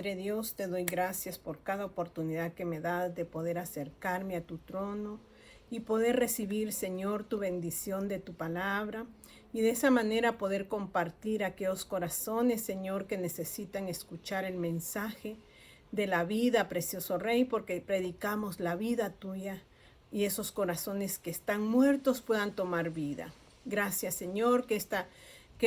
Padre Dios, te doy gracias por cada oportunidad que me das de poder acercarme a tu trono y poder recibir, Señor, tu bendición de tu palabra y de esa manera poder compartir a aquellos corazones, Señor, que necesitan escuchar el mensaje de la vida, precioso Rey, porque predicamos la vida tuya y esos corazones que están muertos puedan tomar vida. Gracias, Señor, que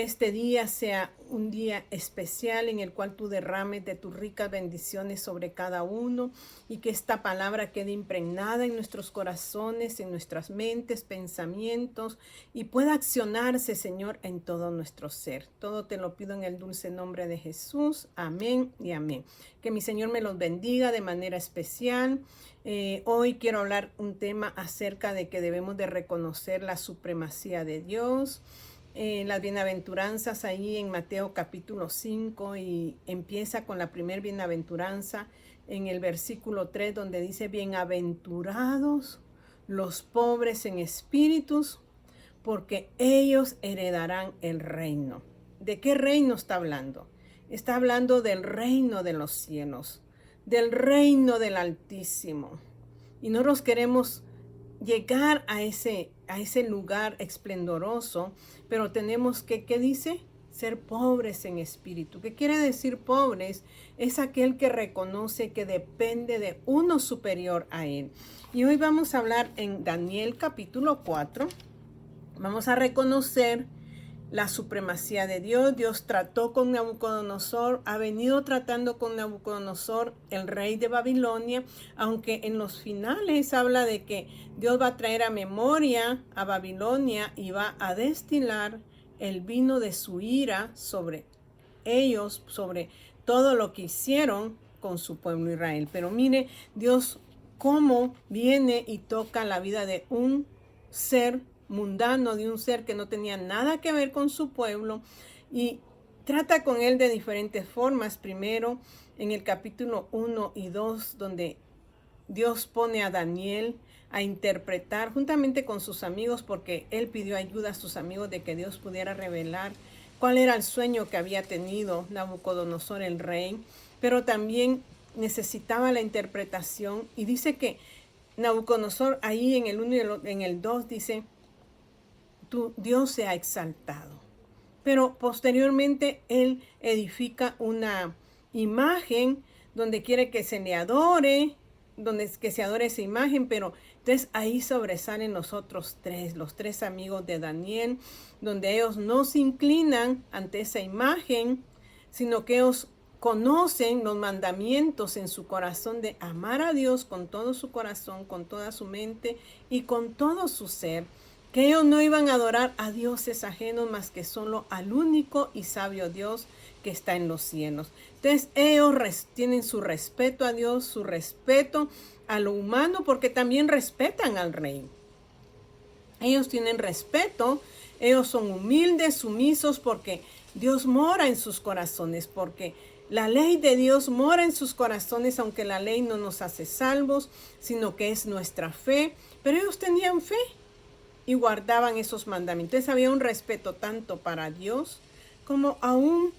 este día sea un día especial en el cual tú derrames de tus ricas bendiciones sobre cada uno y que esta palabra quede impregnada en nuestros corazones, en nuestras mentes, pensamientos y pueda accionarse, Señor, en todo nuestro ser. Todo te lo pido en el dulce nombre de Jesús. Amén y amén. Que mi Señor me los bendiga de manera especial. Hoy quiero hablar un tema acerca de que debemos de reconocer la supremacía de Dios. Las bienaventuranzas ahí en Mateo capítulo 5 y empieza con la primer bienaventuranza en el versículo 3 donde dice: bienaventurados los pobres en espíritus, porque ellos heredarán el reino. ¿De qué reino está hablando? Está hablando del reino de los cielos, del reino del Altísimo. Y nosotros queremos llegar a ese lugar esplendoroso, pero tenemos que, ¿qué dice? Ser pobres en espíritu. ¿Qué quiere decir pobres? Es aquel que reconoce que depende de uno superior a él. Y hoy vamos a hablar en Daniel capítulo 4. Vamos a reconocer la supremacía de Dios. Dios trató con Nabucodonosor, ha venido tratando con Nabucodonosor, el rey de Babilonia, aunque en los finales habla de que Dios va a traer a memoria a Babilonia y va a destilar el vino de su ira sobre ellos, sobre todo lo que hicieron con su pueblo Israel. Pero mire, Dios cómo viene y toca la vida de un ser mundano, de un ser que no tenía nada que ver con su pueblo, y trata con él de diferentes formas. Primero, en el capítulo 1 y 2, donde Dios pone a Daniel a interpretar juntamente con sus amigos, porque él pidió ayuda a sus amigos de que Dios pudiera revelar cuál era el sueño que había tenido Nabucodonosor el rey, pero también necesitaba la interpretación, y dice que Nabucodonosor ahí en el 1 y en el 2 dice: Dios se ha exaltado. Pero posteriormente él edifica una imagen donde quiere que se le adore, donde que se adore esa imagen, pero entonces ahí sobresalen los otros tres, los tres amigos de Daniel, donde ellos no se inclinan ante esa imagen, sino que ellos conocen los mandamientos en su corazón de amar a Dios con todo su corazón, con toda su mente y con todo su ser, que ellos no iban a adorar a dioses ajenos más que solo al único y sabio Dios que está en los cielos. Entonces ellos tienen su respeto a Dios, su respeto a lo humano, porque también respetan al rey. Ellos tienen respeto, ellos son humildes, sumisos, porque Dios mora en sus corazones, porque la ley de Dios mora en sus corazones, aunque la ley no nos hace salvos, sino que es nuestra fe. Pero ellos tenían fe y guardaban esos mandamientos. Entonces había un respeto tanto para Dios como aún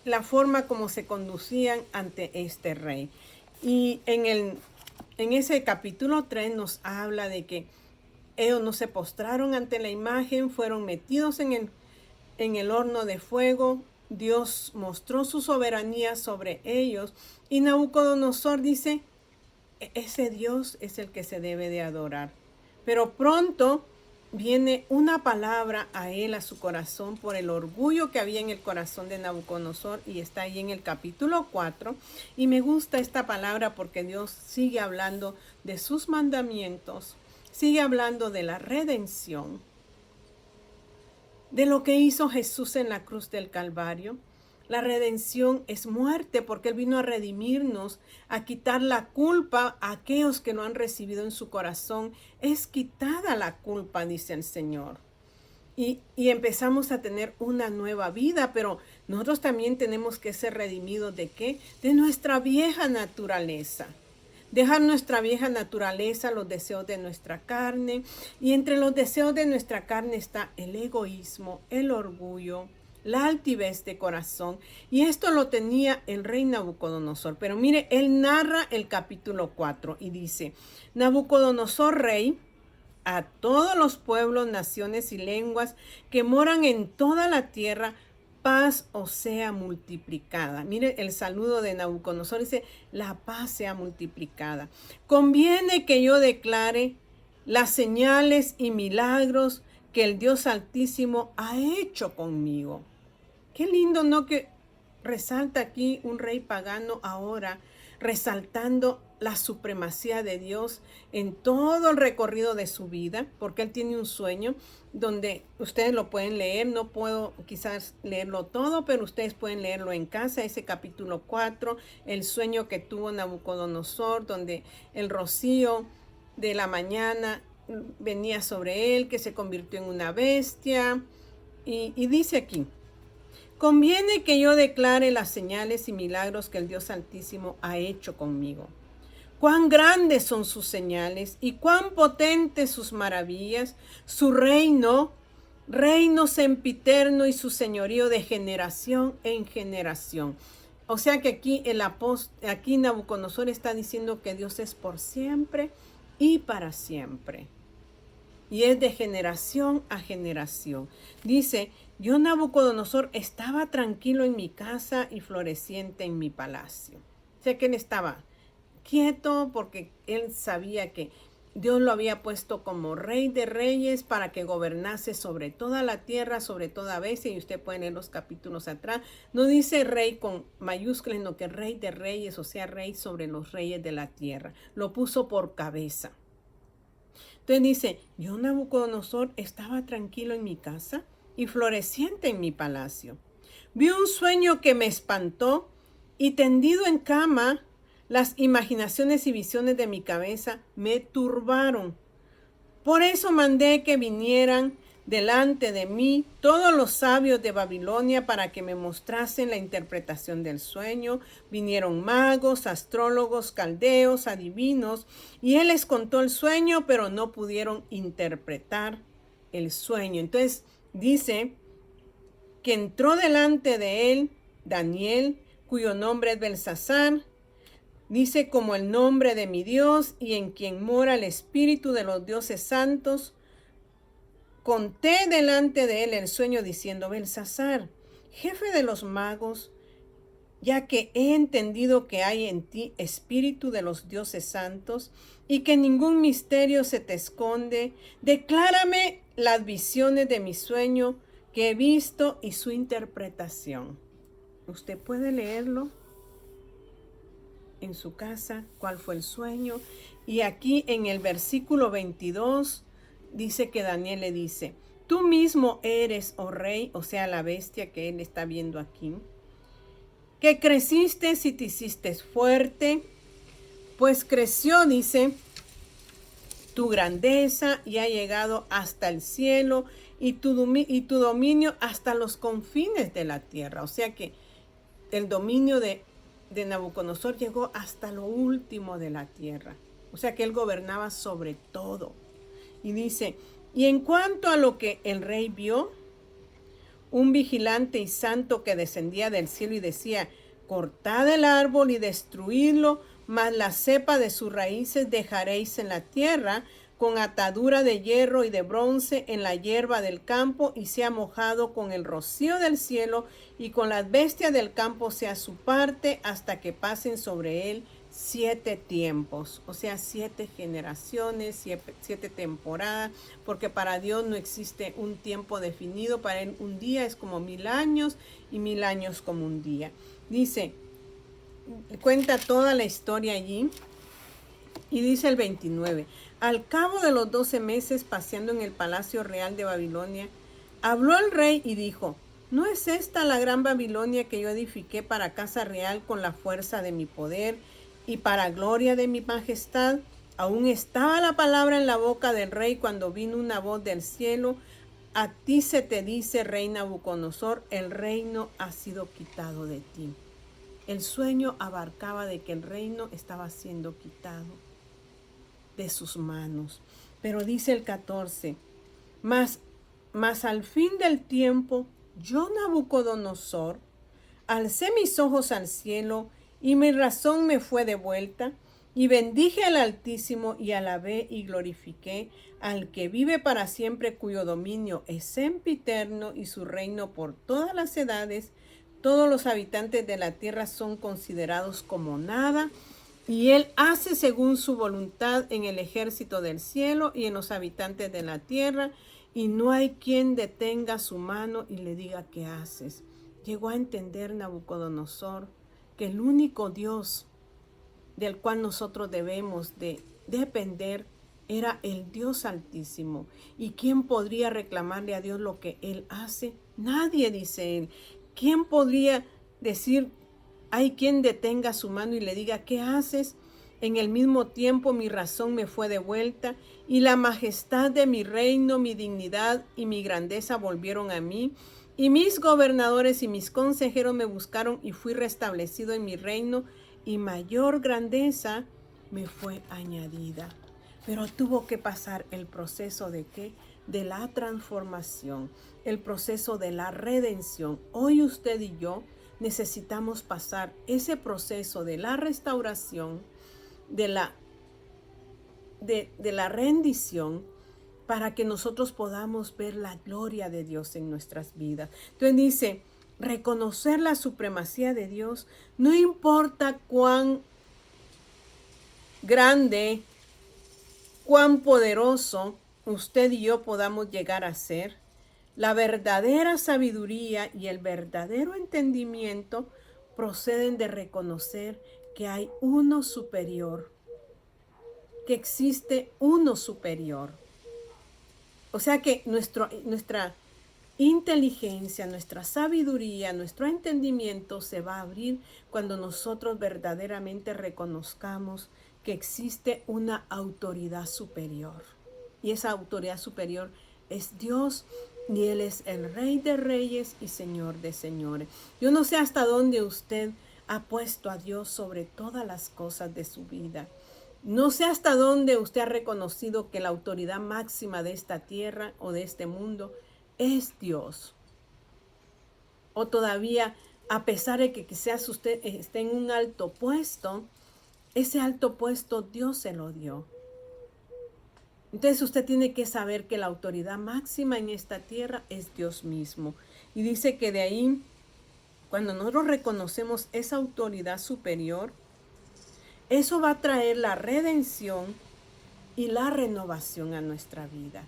la forma como se conducían ante este rey. Y en ese capítulo 3 nos habla de que ellos no se postraron ante la imagen, fueron metidos en el horno de fuego. Dios mostró su soberanía sobre ellos y Nabucodonosor dice: ese Dios es el que se debe de adorar. Pero pronto viene una palabra a él, a su corazón, por el orgullo que había en el corazón de Nabucodonosor, y está ahí en el capítulo 4. Y me gusta esta palabra porque Dios sigue hablando de sus mandamientos, sigue hablando de la redención, de lo que hizo Jesús en la cruz del Calvario. La redención es muerte, porque Él vino a redimirnos, a quitar la culpa a aquellos que no han recibido en su corazón. Es quitada la culpa, dice el Señor. Y empezamos a tener una nueva vida, pero nosotros también tenemos que ser redimidos ¿de qué? De nuestra vieja naturaleza. Dejar nuestra vieja naturaleza, los deseos de nuestra carne. Y entre los deseos de nuestra carne está el egoísmo, el orgullo, la altivez de corazón. Y esto lo tenía el rey Nabucodonosor. Pero mire, él narra el capítulo 4 y dice: Nabucodonosor, rey, a todos los pueblos, naciones y lenguas que moran en toda la tierra, paz os sea multiplicada. Mire el saludo de Nabucodonosor, dice: la paz sea multiplicada. Conviene que yo declare las señales y milagros que el Dios Altísimo ha hecho conmigo. Qué lindo, ¿no? Que resalta aquí un rey pagano ahora, resaltando la supremacía de Dios en todo el recorrido de su vida, porque él tiene un sueño donde ustedes lo pueden leer. No puedo quizás leerlo todo, pero ustedes pueden leerlo en casa, ese capítulo 4, el sueño que tuvo Nabucodonosor, donde el rocío de la mañana venía sobre él, que se convirtió en una bestia, y dice aquí: conviene que yo declare las señales y milagros que el Dios Altísimo ha hecho conmigo. Cuán grandes son sus señales y cuán potentes sus maravillas, su reino sempiterno y su señorío de generación en generación. O sea que aquí Nabucodonosor está diciendo que Dios es por siempre y para siempre. Y es de generación a generación. Dice: yo, Nabucodonosor, estaba tranquilo en mi casa y floreciente en mi palacio. O sea que él estaba quieto porque él sabía que Dios lo había puesto como rey de reyes para que gobernase sobre toda la tierra, sobre toda bestia. Y usted puede leer los capítulos atrás. No dice rey con mayúsculas, sino que rey de reyes, o sea, rey sobre los reyes de la tierra. Lo puso por cabeza. Entonces dice: yo, Nabucodonosor, estaba tranquilo en mi casa y floreciente en mi palacio. Vi un sueño que me espantó y tendido en cama, las imaginaciones y visiones de mi cabeza me turbaron. Por eso mandé que vinieran delante de mí todos los sabios de Babilonia para que me mostrasen la interpretación del sueño. Vinieron magos, astrólogos, caldeos, adivinos, y él les contó el sueño, pero no pudieron interpretar el sueño. Entonces dice que entró delante de él Daniel, cuyo nombre es Belsasar. Dice: como el nombre de mi Dios y en quien mora el espíritu de los dioses santos. Conté delante de él el sueño diciendo: Belsasar, jefe de los magos, ya que he entendido que hay en ti espíritu de los dioses santos y que ningún misterio se te esconde, declárame las visiones de mi sueño que he visto y su interpretación. Usted puede leerlo en su casa, cuál fue el sueño. Y aquí en el versículo 22 dice que Daniel le dice: tú mismo eres, oh rey, o sea, la bestia que él está viendo aquí, que creciste y te hiciste fuerte, pues creció, dice, tu grandeza y ha llegado hasta el cielo y tu dominio hasta los confines de la tierra. O sea que el dominio de Nabucodonosor llegó hasta lo último de la tierra. O sea que él gobernaba sobre todo. Y dice: y en cuanto a lo que el rey vio, un vigilante y santo que descendía del cielo y decía: cortad el árbol y destruidlo, mas la cepa de sus raíces dejaréis en la tierra, con atadura de hierro y de bronce en la hierba del campo, y sea mojado con el rocío del cielo, y con las bestias del campo sea su parte, hasta que pasen sobre él 7 tiempos, o sea, 7 generaciones, 7 temporadas, porque para Dios no existe un tiempo definido. Para él un día es como 1000 años y 1000 años como un día. Dice, cuenta toda la historia allí y dice el 29: al cabo de los 12 meses, paseando en el palacio real de Babilonia, habló el rey y dijo: ¿no es esta la gran Babilonia que yo edifiqué para casa real con la fuerza de mi poder y para gloria de mi majestad? Aún estaba la palabra en la boca del rey cuando vino una voz del cielo: a ti se te dice, rey Nabucodonosor, el reino ha sido quitado de ti. El sueño abarcaba de que el reino estaba siendo quitado de sus manos. Pero dice el 14: mas al fin del tiempo Yo, Nabucodonosor, alcé mis ojos al cielo y mi razón me fue devuelta, y bendije al Altísimo y alabé y glorifiqué al que vive para siempre, cuyo dominio es sempiterno y su reino por todas las edades. Todos los habitantes de la tierra son considerados como nada, y él hace según su voluntad en el ejército del cielo y en los habitantes de la tierra, y no hay quien detenga su mano y le diga qué haces. Llegó a entender Nabucodonosor que el único Dios del cual nosotros debemos de depender era el Dios Altísimo. ¿Y quién podría reclamarle a Dios lo que Él hace? Nadie, dice él. ¿Quién podría decir, hay quien detenga su mano y le diga, ¿qué haces? En el mismo tiempo mi razón me fue devuelta, y la majestad de mi reino, mi dignidad y mi grandeza volvieron a mí. Y mis gobernadores y mis consejeros me buscaron, y fui restablecido en mi reino, y mayor grandeza me fue añadida. Pero tuvo que pasar el proceso de ¿qué? De la transformación, el proceso de la redención. Hoy usted y yo necesitamos pasar ese proceso de la restauración, de la rendición, para que nosotros podamos ver la gloria de Dios en nuestras vidas. Entonces dice, reconocer la supremacía de Dios, no importa cuán grande, cuán poderoso usted y yo podamos llegar a ser. La verdadera sabiduría y el verdadero entendimiento proceden de reconocer que hay uno superior, que existe uno superior. O sea que nuestra inteligencia, nuestra sabiduría, nuestro entendimiento se va a abrir cuando nosotros verdaderamente reconozcamos que existe una autoridad superior. Y esa autoridad superior es Dios, y Él es el Rey de Reyes y Señor de Señores. Yo no sé hasta dónde usted ha puesto a Dios sobre todas las cosas de su vida. No sé hasta dónde usted ha reconocido que la autoridad máxima de esta tierra o de este mundo es Dios. O todavía, a pesar de que quizás usted esté en un alto puesto, ese alto puesto Dios se lo dio. Entonces usted tiene que saber que la autoridad máxima en esta tierra es Dios mismo. Y dice que de ahí, cuando nosotros reconocemos esa autoridad superior, eso va a traer la redención y la renovación a nuestra vida.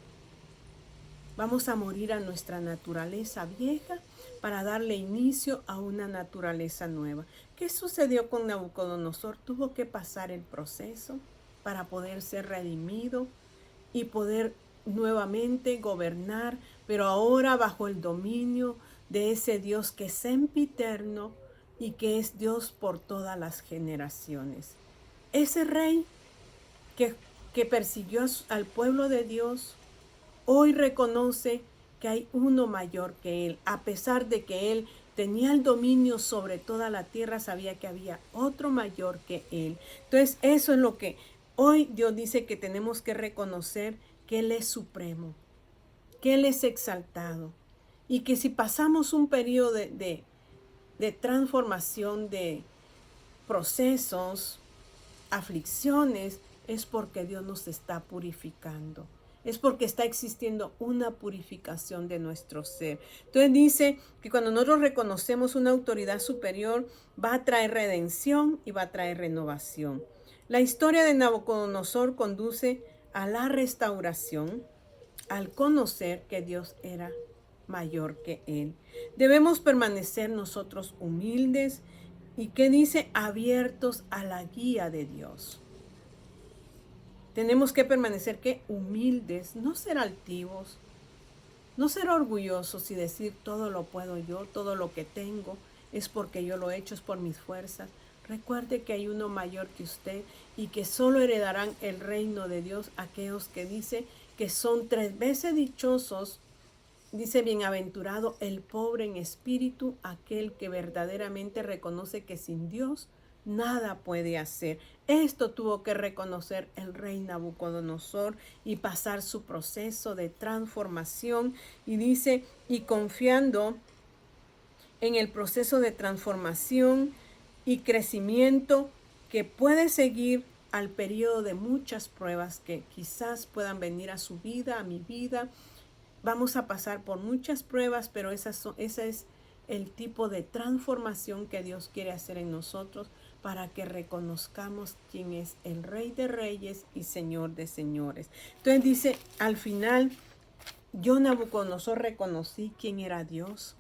Vamos a morir a nuestra naturaleza vieja para darle inicio a una naturaleza nueva. ¿Qué sucedió con Nabucodonosor? Tuvo que pasar el proceso para poder ser redimido y poder nuevamente gobernar, pero ahora bajo el dominio de ese Dios que es sempiterno y que es Dios por todas las generaciones. Ese rey que persiguió al pueblo de Dios, hoy reconoce que hay uno mayor que él. A pesar de que él tenía el dominio sobre toda la tierra, sabía que había otro mayor que él. Entonces, eso es lo que hoy Dios dice que tenemos que reconocer, que Él es supremo, que Él es exaltado. Y que si pasamos un periodo de transformación, de procesos, aflicciones, es porque Dios nos está purificando. Es porque está existiendo una purificación de nuestro ser. Entonces dice que cuando nosotros reconocemos una autoridad superior, va a traer redención y va a traer renovación. La historia de Nabucodonosor conduce a la restauración al conocer que Dios era mayor que él. Debemos permanecer nosotros humildes y que dice abiertos a la guía de Dios. Tenemos que permanecer que humildes, no ser altivos, no ser orgullosos y decir todo lo puedo yo, todo lo que tengo es porque yo lo he hecho, es por mis fuerzas. Recuerde que hay uno mayor que usted y que solo heredarán el reino de Dios aquellos que dice que son 3 veces dichosos. Dice, bienaventurado el pobre en espíritu, aquel que verdaderamente reconoce que sin Dios nada puede hacer. Esto tuvo que reconocer el rey Nabucodonosor y pasar su proceso de transformación. Y dice, y confiando en el proceso de transformación y crecimiento que puede seguir al periodo de muchas pruebas que quizás puedan venir a su vida, a mi vida. Vamos a pasar por muchas pruebas, pero ese es el tipo de transformación que Dios quiere hacer en nosotros para que reconozcamos quién es el Rey de Reyes y Señor de Señores. Entonces dice, al final, yo Nabucodonosor reconocí quién era Dios.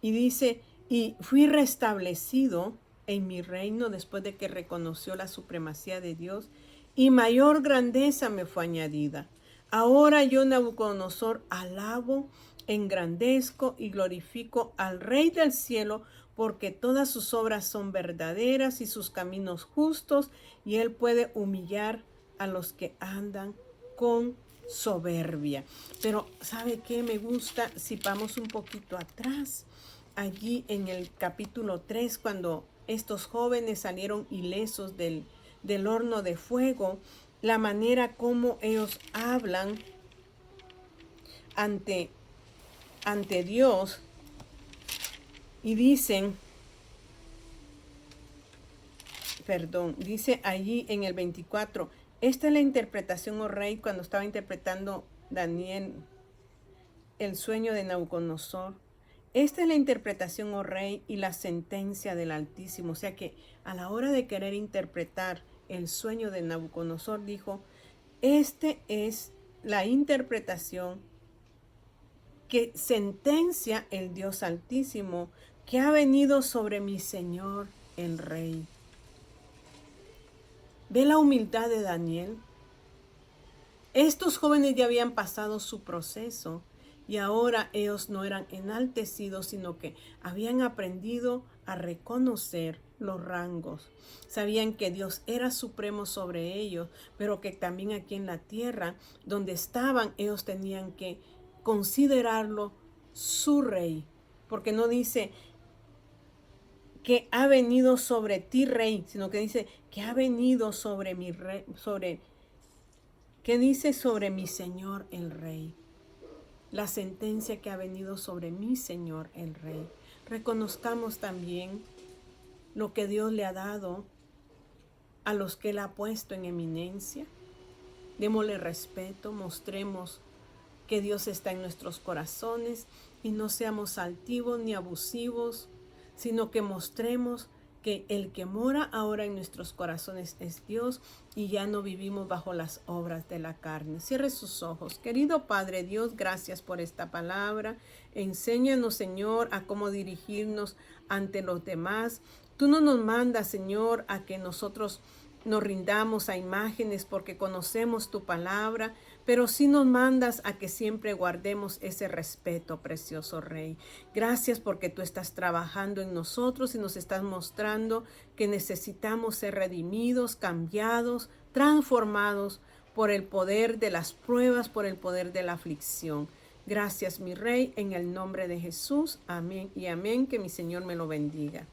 Y dice, y fui restablecido en mi reino después de que reconoció la supremacía de Dios, y mayor grandeza me fue añadida. Ahora yo, Nabucodonosor, alabo, engrandezco y glorifico al Rey del cielo, porque todas sus obras son verdaderas y sus caminos justos, y él puede humillar a los que andan con soberbia. Pero ¿sabe qué? Me gusta si vamos un poquito atrás, allí en el capítulo 3, cuando estos jóvenes salieron ilesos del horno de fuego, la manera como ellos hablan ante Dios, y dicen, dice allí en el 24, esta es la interpretación, oh rey, cuando estaba interpretando Daniel el sueño de Nabucodonosor. Esta es la interpretación, oh rey, y la sentencia del Altísimo. O sea que a la hora de querer interpretar el sueño de Nabucodonosor, dijo, este es la interpretación que sentencia el Dios Altísimo, que ha venido sobre mi Señor el Rey. ¿Ve la humildad de Daniel? Estos jóvenes ya habían pasado su proceso y ahora ellos no eran enaltecidos, sino que habían aprendido a reconocer los rangos. Sabían que Dios era supremo sobre ellos, pero que también aquí en la tierra donde estaban ellos tenían que considerarlo su rey, porque no dice que ha venido sobre ti rey, sino que dice que ha venido sobre mi rey, ¿qué dice? Sobre mi Señor el Rey. La sentencia que ha venido sobre mi Señor el Rey. Reconozcamos también lo que Dios le ha dado a los que Él ha puesto en eminencia. Démosle respeto, mostremos que Dios está en nuestros corazones y no seamos altivos ni abusivos, sino que mostremos que el que mora ahora en nuestros corazones es Dios y ya no vivimos bajo las obras de la carne. Cierre sus ojos. Querido Padre Dios, gracias por esta palabra. Enséñanos, Señor, a cómo dirigirnos ante los demás. Tú no nos mandas, Señor, a que nosotros nos rindamos a imágenes porque conocemos tu palabra, pero sí nos mandas a que siempre guardemos ese respeto, precioso Rey. Gracias porque tú estás trabajando en nosotros y nos estás mostrando que necesitamos ser redimidos, cambiados, transformados por el poder de las pruebas, por el poder de la aflicción. Gracias, mi Rey, en el nombre de Jesús. Amén y amén. Que mi Señor me lo bendiga.